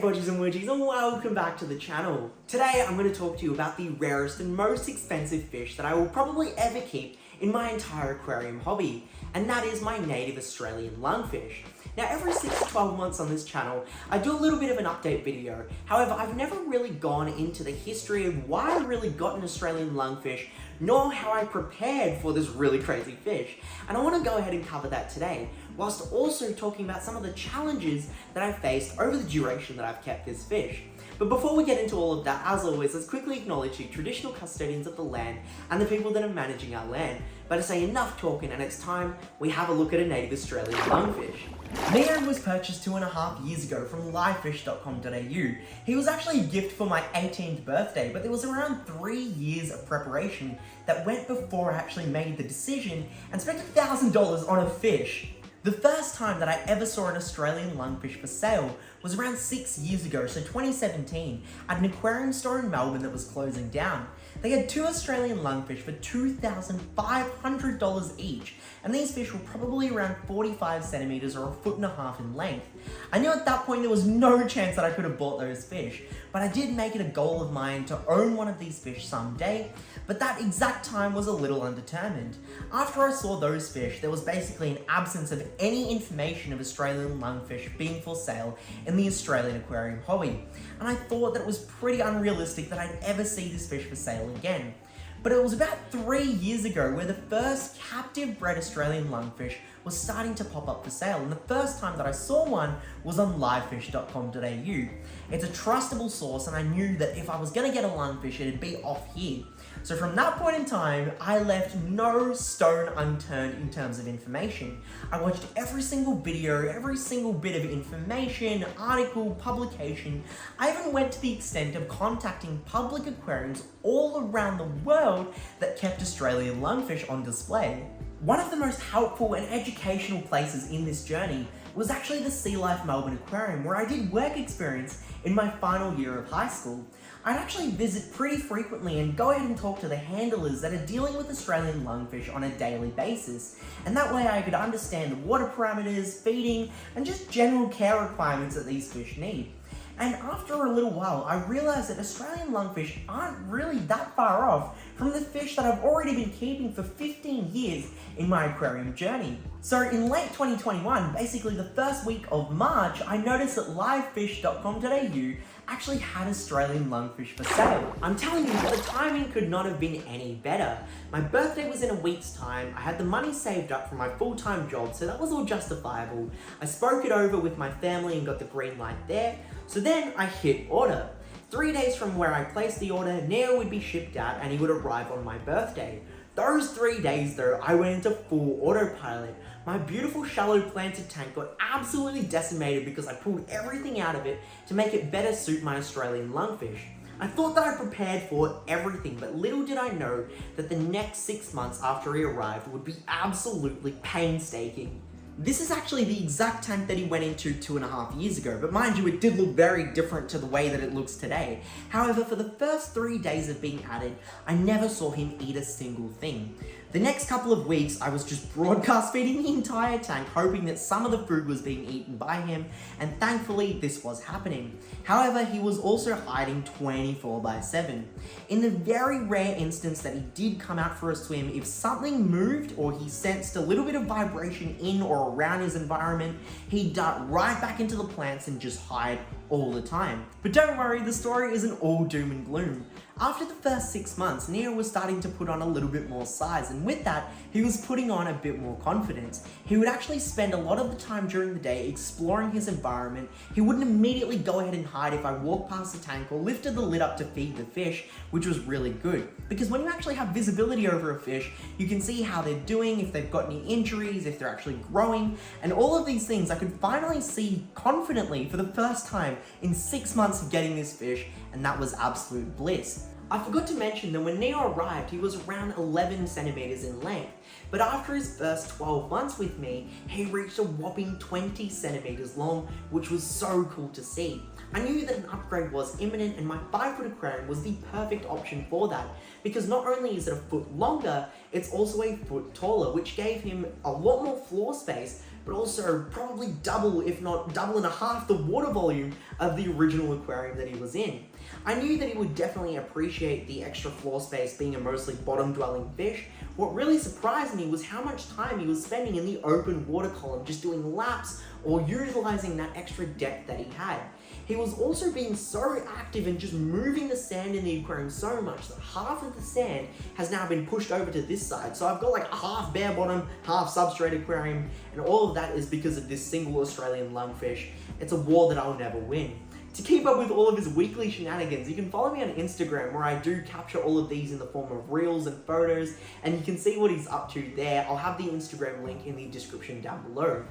Hey Bodgies and Widgies, and welcome back to the channel. Today I'm going to talk to you about the rarest and most expensive fish that I will probably ever keep in my entire aquarium hobby, and that is my native Australian lungfish. Now every 6 to 12 months on this channel, I do a little bit of an update video. However, I've never really gone into the history of why I really got an Australian lungfish, nor how I prepared for this really crazy fish. And I want to go ahead and cover that today, whilst also talking about some of the challenges that I've faced over the duration that I've kept this fish. But before we get into all of that, as always, let's quickly acknowledge the traditional custodians of the land and the people that are managing our land. But I say enough talking, and it's time we have a look at a native Australian lungfish. Neo was purchased 2.5 years ago from livefish.com.au. He was actually a gift for my 18th birthday, but there was around 3 years of preparation that went before I actually made the decision and spent $1,000 on a fish. The first time that I ever saw an Australian lungfish for sale was around 6 years ago, so 2017, at an aquarium store in Melbourne that was closing down. They had 2 Australian lungfish for $2,500 each, and these fish were probably around 45 centimeters or 1.5 feet in length. I knew at that point there was no chance that I could have bought those fish, but I did make it a goal of mine to own one of these fish someday, but that exact time was a little undetermined. After I saw those fish, there was basically an absence of any information of Australian lungfish being for sale in the Australian aquarium hobby, and I thought that it was pretty unrealistic that I'd ever see this fish for sale again. But it was about 3 years ago where the first captive bred Australian lungfish was starting to pop up for sale, and the first time that I saw one was on livefish.com.au. It's a trustable source, and I knew that if I was going to get a lungfish, it'd be off here. So from that point in time, I left no stone unturned in terms of information. I watched every single video, every single bit of information, article, publication. I even went to the extent of contacting public aquariums all around the world that kept Australian lungfish on display. One of the most helpful and educational places in this journey was actually the Sea Life Melbourne Aquarium, where I did work experience in my final year of high school. I'd actually visit pretty frequently and go ahead and talk to the handlers that are dealing with Australian lungfish on a daily basis, and that way I could understand the water parameters, feeding, and just general care requirements that these fish need. And after a little while, I realized that Australian lungfish aren't really that far off from the fish that I've already been keeping for 15 years in my aquarium journey. So in late 2021, basically the first week of March, I noticed that livefish.com.au actually had Australian lungfish for sale. I'm telling you, the timing could not have been any better. My birthday was in a week's time, I had the money saved up from my full-time job, so that was all justifiable. I spoke it over with my family and got the green light there. So then I hit order. 3 days from where I placed the order, Neo would be shipped out and he would arrive on my birthday. Those 3 days though, I went into full autopilot. My beautiful shallow planted tank got absolutely decimated because I pulled everything out of it to make it better suit my Australian lungfish. I thought that I prepared for everything, but little did I know that the next 6 months after he arrived would be absolutely painstaking. This is actually the exact tank that he went into 2.5 years ago, but mind you, it did look very different to the way that it looks today. However, for the first 3 days of being added, I never saw him eat a single thing. The next couple of weeks, I was just broadcast feeding the entire tank, hoping that some of the food was being eaten by him, and thankfully this was happening. However, he was also hiding 24/7. In the very rare instance that he did come out for a swim, if something moved or he sensed a little bit of vibration in or around his environment, he'd dart right back into the plants and just hide all the time. But don't worry, the story isn't all doom and gloom. After the first 6 months, Neo was starting to put on a little bit more size, and with that, he was putting on a bit more confidence. He would actually spend a lot of the time during the day exploring his environment. He wouldn't immediately go ahead and hide if I walked past the tank or lifted the lid up to feed the fish, which was really good. Because when you actually have visibility over a fish, you can see how they're doing, if they've got any injuries, if they're actually growing, and all of these things I could finally see confidently for the first time in 6 months of getting this fish, and that was absolute bliss. I forgot to mention that when Neo arrived, he was around 11 centimeters in length, but after his first 12 months with me, he reached a whopping 20 centimeters long, which was so cool to see. I knew that an upgrade was imminent, and my 5-foot aquarium was the perfect option for that, because not only is it a foot longer, it's also a foot taller, which gave him a lot more floor space but also probably double, if not double and a half, the water volume of the original aquarium that he was in. I knew that he would definitely appreciate the extra floor space being a mostly bottom-dwelling fish. What really surprised me was how much time he was spending in the open water column just doing laps or utilizing that extra depth that he had. He was also being so active and just moving the sand in the aquarium so much that half of the sand has now been pushed over to this side. So I've got like a half bare bottom, half substrate aquarium, and all of that is because of this single Australian lungfish. It's a war that I'll never win. To keep up with all of his weekly shenanigans, you can follow me on Instagram where I do capture all of these in the form of reels and photos, and you can see what he's up to there. I'll have the Instagram link in the description down below.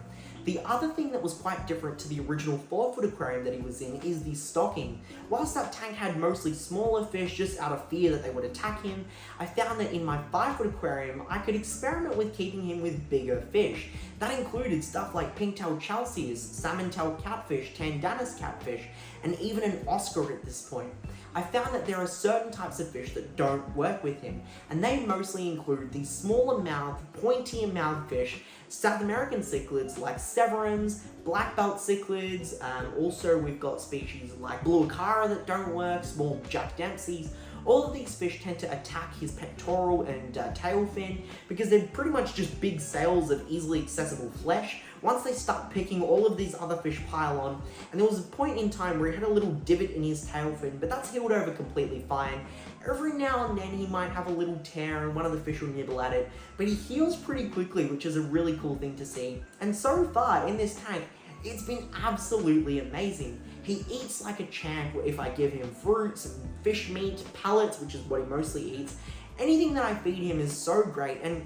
The other thing that was quite different to the original 4-foot aquarium that he was in is the stocking. Whilst that tank had mostly smaller fish just out of fear that they would attack him, I found that in my 5-foot aquarium I could experiment with keeping him with bigger fish. That included stuff like pink-tailed chalsias, salmon-tailed catfish, tandanus catfish, and even an Oscar at this point. I found that there are certain types of fish that don't work with him, and they mostly include the smaller mouthed, pointier mouthed fish, South American cichlids like severums, black belt cichlids, also we've got species like blue acara that don't work, small Jack Dempseys. All of these fish tend to attack his pectoral and tail fin because they're pretty much just big sails of easily accessible flesh. Once they start picking, all of these other fish pile on, and there was a point in time where he had a little divot in his tail fin, but that's healed over completely fine. Every now and then he might have a little tear and one of the fish will nibble at it, but he heals pretty quickly, which is a really cool thing to see. And so far in this tank, it's been absolutely amazing. He eats like a champ if I give him fruits and fish meat, pellets, which is what he mostly eats. Anything that I feed him is so great, and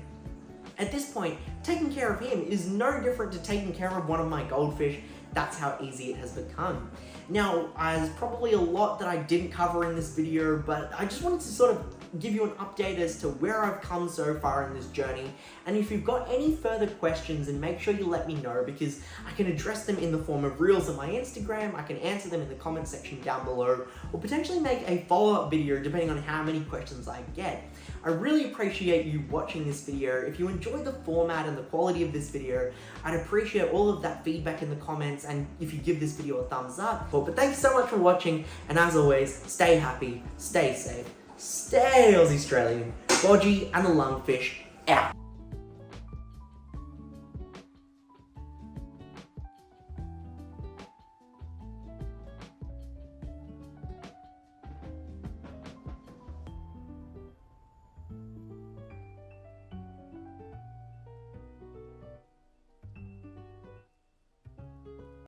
at this point, taking care of him is no different to taking care of one of my goldfish. That's how easy it has become. Now, there's probably a lot that I didn't cover in this video, but I just wanted to sort of give you an update as to where I've come so far in this journey. And if you've got any further questions, then make sure you let me know, because I can address them in the form of reels on my Instagram, I can answer them in the comment section down below, or potentially make a follow-up video depending on how many questions I get. I really appreciate you watching this video. If you enjoyed the format and the quality of this video, I'd appreciate all of that feedback in the comments, and if you give this video a thumbs up. But thanks so much for watching, and as always, stay happy, stay safe, stay Aussie Australian. Bodgie and the Lungfish out.